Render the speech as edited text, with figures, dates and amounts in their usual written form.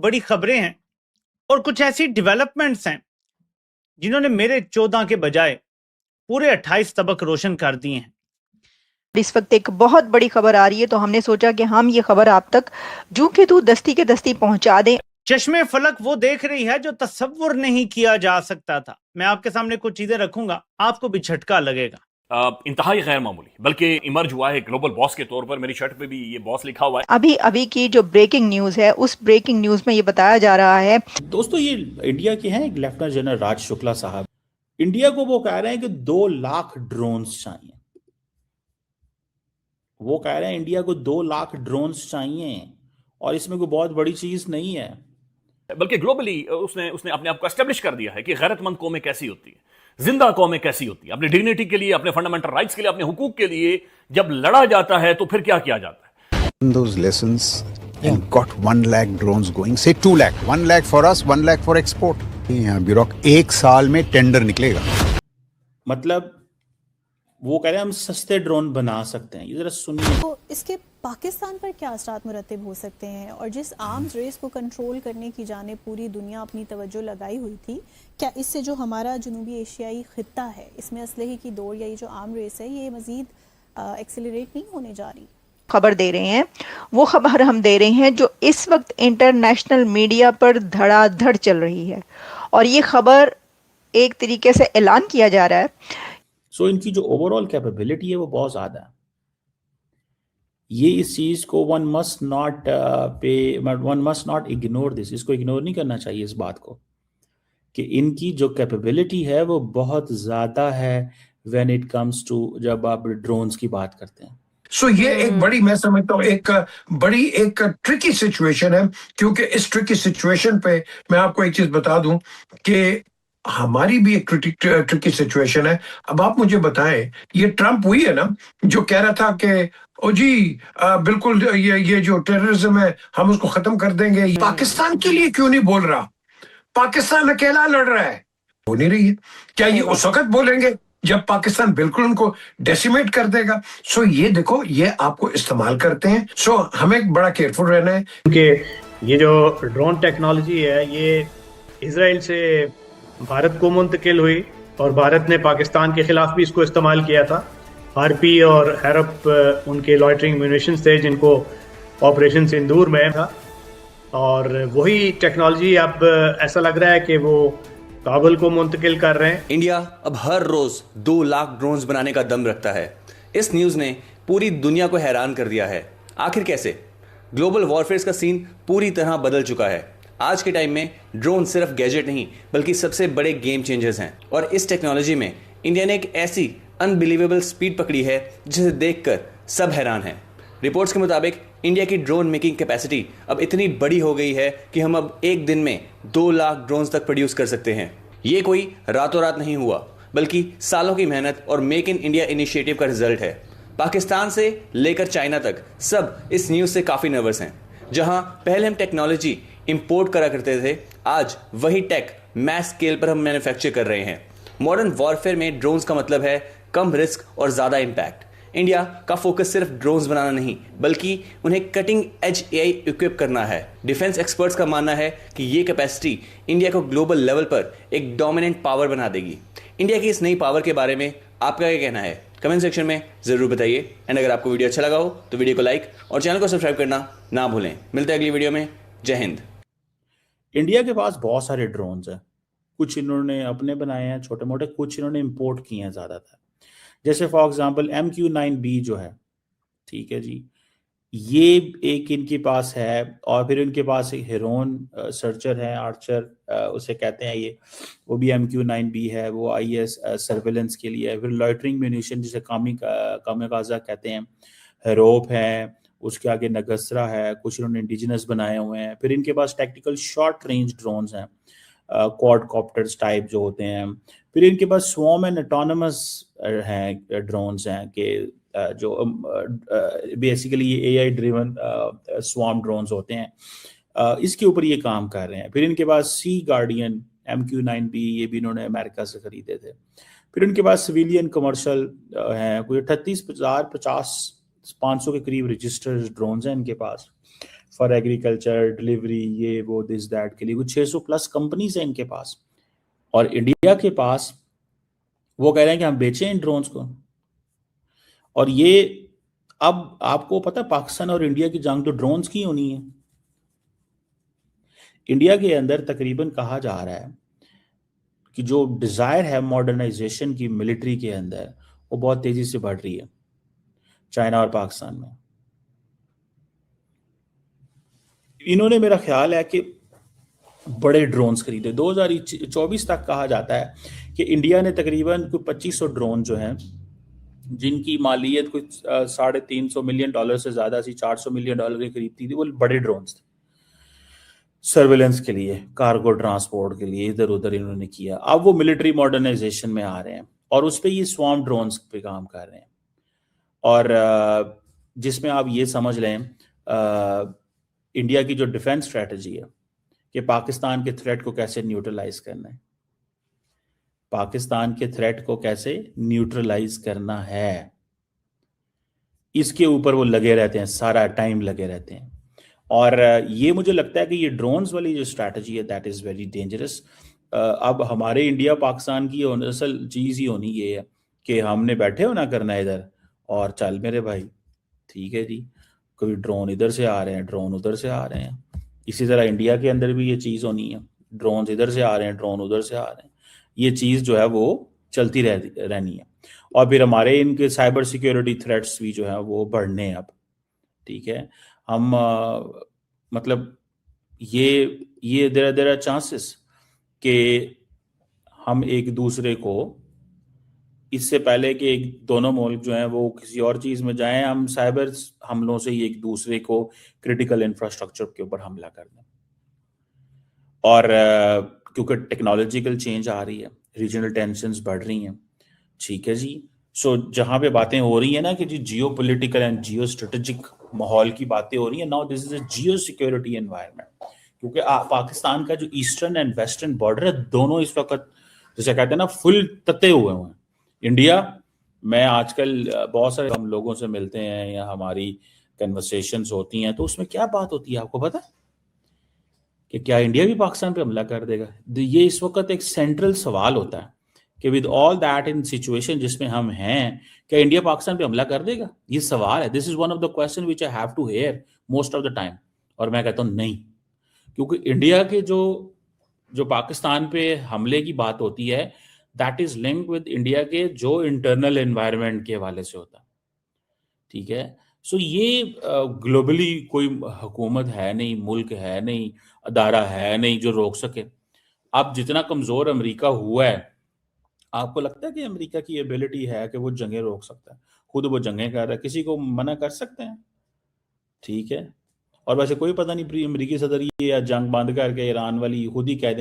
बड़ी खबरें हैं और कुछ ऐसी डेवलपमेंट्स हैं जिन्होंने मेरे 14 के बजाय पूरे 28 तबक रोशन कर दिए हैं। इस वक्त एक बहुत बड़ी खबर आ रही है, तो हमने सोचा कि हम ये खबर आप तक जूं के तू दस्ती के दस्ती पहुंचा दें। चश्मे फलक वो देख रही है जो तसव्वुर नहीं किया जा सकता था। मैं आपके सामने कुछ चीजें रखूंगा, आपको भी झटका लगेगा। इंतहाई गैर मामूली, बल्कि इमर्ज हुआ है ग्लोबल बॉस के तौर पर। मेरी शर्ट पे भी ये बॉस लिखा हुआ है। अभी अभी की जो ब्रेकिंग न्यूज है, उस ब्रेकिंग न्यूज में ये बताया जा रहा है, दोस्तों, ये इंडिया के हैं एक लेफ्टिनेंट जनरल राज शुक्ला साहब। इंडिया को वो कह रहे हैं कि 2 लाख ड्रोन्स चाहिए। वो कह रहे हैं इंडिया को 2 लाख ड्रोन्स चाहिए, और इसमें कोई बहुत बड़ी चीज नहीं है। बल्कि ग्लोबली उसने उसने अपने आप को एस्टेब्लिश कर दिया है कि गैरतमंद कौमें कैसी होती है, जिंदा कौमें कैसी होती है। अपनी डिग्निटी के लिए, अपने फंडामेंटल राइट्स के लिए, अपने हुकूक के लिए जब लड़ा जाता है तो फिर क्या किया जाता है। Those lessons and got 1 lakh drones going, say 2 lakh, 1 lakh for us, 1 lakh for export. यहाँ ब्यूरोक 1 साल में टेंडर निकलेगा। मतलब वो कह रहे हैं हम सस्ते ड्रोन बना सकते हैं। ये जरा सुनिए। तो इसके पाकिस्तान पर क्या असरात मुरतब हो सकते हैं, और जिस आर्म्स रेस को कंट्रोल करने की जाने पूरी दुनिया अपनी तवज्जो लगाई हुई थी, क्या इससे जो हमारा जनूबी एशियाई खित्ता है, इसमें असलहे की दौड़ या ये जो आर्म रेस है, ये मजीद एक्सेलरेट नहीं होने जा रही? खबर दे रहे हैं, वो खबर हम दे रहे हैं जो इस वक्त इंटरनेशनल मीडिया पर धड़ाधड़ चल रही है, और ये खबर एक तरीके से ऐलान किया जा रहा है। सो इनकी जो ओवरऑल कैपेबिलिटी है वो बहुत ज्यादा है। ये इस चीज को one must not ignore this. इसको इग्नोर नहीं करना चाहिए इस बात को कि इनकी जो कैपेबिलिटी है वो बहुत ज्यादा है व्हेन इट कम्स टू, जब आप ड्रोन्स की बात करते हैं। सो ये एक बड़ी, मैं समझता हूँ एक ट्रिकी सिचुएशन है, क्योंकि इस ट्रिकी सिचुएशन पे मैं आपको एक चीज बता दूं कि हमारी भी एक ट्रिकी सिचुएशन है। अब आप मुझे बताएं, ये ट्रम्प हुई है ना जो कह रहा था कि ओ जी बिल्कुल ये जो टेररिज्म है हम उसको खत्म कर देंगे। पाकिस्तान के लिए क्यों नहीं बोल रहा? पाकिस्तान अकेला लड़ रहा है, हो नहीं रही है। क्या ये उस वक्त बोलेंगे जब पाकिस्तान बिल्कुल उनको डेसिमेट कर देगा? सो ये देखो, ये आपको इस्तेमाल करते हैं। सो हमें बड़ा केयरफुल रहना है, क्योंकि ये जो ड्रोन टेक्नोलॉजी है ये इजराइल से भारत को मुंतकिल हुई, और भारत ने पाकिस्तान के खिलाफ भी इसको इस्तेमाल किया था। आरपी और हैरप उनके लॉइटरिंग म्यूनिशंस थे जिनको ऑपरेशन सिंदूर में था, और वही टेक्नोलॉजी अब ऐसा लग रहा है कि वो काबुल को मुंतकिल कर रहे हैं। इंडिया अब हर रोज 2 लाख ड्रोन्स बनाने का दम रखता है। इस न्यूज ने पूरी दुनिया को हैरान कर दिया है। आखिर कैसे? ग्लोबल वॉरफेयर का सीन पूरी तरह बदल चुका है। आज के टाइम में ड्रोन सिर्फ गैजेट नहीं बल्कि सबसे बड़े गेम चेंजर्स हैं, और इस टेक्नोलॉजी में इंडिया ने एक ऐसी अनबिलीवेबल स्पीड पकड़ी है जिसे देखकर सब हैरान हैं। रिपोर्ट्स के मुताबिक इंडिया की ड्रोन मेकिंग कैपेसिटी अब इतनी बड़ी हो गई है कि हम अब एक दिन में 2 लाख ड्रोन्स तक प्रोड्यूस कर सकते हैं। ये कोई रातों रात नहीं हुआ, बल्कि सालों की मेहनत और मेक इन इंडिया इनिशिएटिव का रिजल्ट है। पाकिस्तान से लेकर चाइना तक सब इस न्यूज़ से काफ़ी नर्वस हैं। जहां पहले हम टेक्नोलॉजी इंपोर्ट करा करते थे, आज वही टेक मैस स्केल पर हम मैन्युफैक्चर कर रहे हैं। मॉडर्न वॉरफेयर में ड्रोन्स का मतलब है कम रिस्क और ज़्यादा इम्पैक्ट। इंडिया का फोकस सिर्फ ड्रोन्स बनाना नहीं बल्कि उन्हें कटिंग एज एआई इक्विप करना है। डिफेंस एक्सपर्ट्स का मानना है कि ये कैपेसिटी इंडिया को ग्लोबल लेवल पर एक डोमिनेंट पावर बना देगी। इंडिया की इस नई पावर के बारे में आपका क्या कहना है? कमेंट सेक्शन में ज़रूर बताइए। एंड अगर आपको वीडियो अच्छा लगा हो तो वीडियो को लाइक और चैनल को सब्सक्राइब करना ना भूलें। मिलते हैं अगली वीडियो में। जय हिंद। इंडिया के पास बहुत सारे ड्रोन्स हैं। कुछ इन्होंने अपने बनाए हैं छोटे मोटे, कुछ इन्होंने इंपोर्ट किए हैं ज़्यादातर। जैसे फॉर एग्जांपल MQ-9B जो है, ठीक है जी, ये एक इनके पास है। और फिर इनके पास एक हेरोन सर्चर है, आर्चर उसे कहते हैं ये, वो भी MQ-9B है। वो IS सर्वेलेंस के लिए है। फिर लॉइटरिंग म्यूनिशन जिसे कामिकाजा कहते हैं, हेरोप है। उसके आगे नगस्रा है। कुछ इन्होंने इंडिजिनस बनाए हुए हैं। फिर इनके पास टैक्टिकल शॉर्ट रेंज ड्रोन्स हैं, क्वाडकॉप्टर्स टाइप जो होते हैं। फिर इनके पास स्वॉर्म एंड ऑटोनमस हैं ड्रोन्स हैं कि जो बेसिकली ये AI ड्रिवन स्वॉर्म ड्रोन्स होते हैं। इसके ऊपर ये काम कर रहे हैं। फिर इनके पास सी गार्डियन MQ-9B, ये भी इन्होंने अमेरिका से खरीदे थे। फिर इनके पास सिविलियन कमर्शियल हैं, कोई 38,500 के करीब रजिस्टर्ड ड्रोन्स हैं इनके पास। फॉर एग्रीकल्चर, डिलीवरी, ये वो दिस दैट के लिए कुछ 600 प्लस कंपनीज हैं इनके पास। और इंडिया के पास वो कह रहे हैं कि हम बेचें इन ड्रोन्स को। और ये अब आपको पता, पाकिस्तान और इंडिया की जंग तो ड्रोन्स की होनी है। इंडिया के अंदर तकरीबन कहा जा रहा है कि जो डिजायर है मॉडर्नाइजेशन की मिलिट्री के अंदर, वो बहुत तेजी से बढ़ रही है चाइना और पाकिस्तान में। इन्होंने, मेरा ख्याल है कि बड़े ड्रोन्स खरीदे। 2024 तक कहा जाता है कि इंडिया ने तकरीबन कुछ 2500 ड्रोन जो हैं, जिनकी मालियत कुछ $350 मिलियन से ज्यादा सी, $400 मिलियन की खरीदती थी। वो बड़े ड्रोन्स थे, सर्वेलेंस के लिए, कार्गो ट्रांसपोर्ट के लिए, इधर उधर इन्होंने किया। अब वो मिलिट्री मॉडर्नाइजेशन में आ रहे हैं और उस पर ये स्वॉर्म ड्रोन्स पे काम कर रहे हैं। और जिसमें आप ये समझ लें इंडिया की जो डिफेंस स्ट्रेटजी है कि पाकिस्तान के थ्रेट को कैसे न्यूट्रलाइज करना है, पाकिस्तान के थ्रेट को कैसे न्यूट्रलाइज करना है, इसके ऊपर वो लगे रहते हैं, सारा टाइम लगे रहते हैं। और ये मुझे लगता है कि ये ड्रोन्स वाली जो स्ट्रैटेजी है दैट इज़ वेरी डेंजरस। अब हमारे इंडिया पाकिस्तान की असल चीज़ ही होनी ये है कि हमने बैठे होना करना है इधर, और चल मेरे भाई ठीक है जी, कोई ड्रोन इधर से आ रहे हैं, ड्रोन उधर से आ रहे हैं। इसी तरह इंडिया के अंदर भी ये चीज़ होनी है, ड्रोन इधर से आ रहे हैं, ड्रोन उधर से आ रहे हैं। ये चीज़ जो है वो चलती रहनी है। और फिर हमारे इनके साइबर सिक्योरिटी थ्रेट्स भी जो है वो बढ़ने हैं अब। ठीक है, हम मतलब ये देर आर चांसेस कि हम एक दूसरे को, इससे पहले कि एक दोनों मुल्क जो हैं वो किसी और चीज़ में जाएं, हम साइबर हमलों से ही एक दूसरे को क्रिटिकल इंफ्रास्ट्रक्चर के ऊपर हमला कर दें। और क्योंकि टेक्नोलॉजिकल चेंज आ रही है, रीजनल टेंशंस बढ़ रही हैं। ठीक है जी, सो जहाँ पे बातें हो रही है ना कि जी geo political and geo strategic माहौल की बातें हो रही है, now this is a geo security environment. क्योंकि पाकिस्तान का जो ईस्टर्न एंड वेस्टर्न बॉर्डर है, दोनों इस वक्त जैसे कहते हैं ना फुल तते हुए हैं। इंडिया में आजकल बहुत सारे हम लोगों से मिलते हैं या हमारी कन्वर्सेशंस होती हैं, तो उसमें क्या बात होती है आपको पता है कि क्या इंडिया भी पाकिस्तान पे हमला कर देगा? ये इस वक्त एक सेंट्रल सवाल होता है कि with all that in situation जिसमें हम हैं, क्या इंडिया पाकिस्तान पे हमला कर देगा? ये सवाल है। This is one of the question which I have to hear most of the time. और मैं कहता हूँ नहीं, क्योंकि इंडिया के जो पाकिस्तान पे हमले की बात होती है that is link with India के जो इंटरनल एनवायरनमेंट के हवाले से होता है। ठीक है, सो ये ग्लोबली कोई हुकूमत है नहीं, मुल्क है नहीं, अदारा है नहीं जो रोक सके। अब जितना कमजोर अमेरिका हुआ है, आपको लगता है कि अमेरिका की एबिलिटी है कि वो जंगें रोक सकता है? खुद वो जंगें कर रहा है, किसी को मना कर सकते हैं? ठीक है, और वैसे कोई पता नहीं अमेरिकी सदर ये या जंग बंद करके ईरान वाली खुद ही कह दें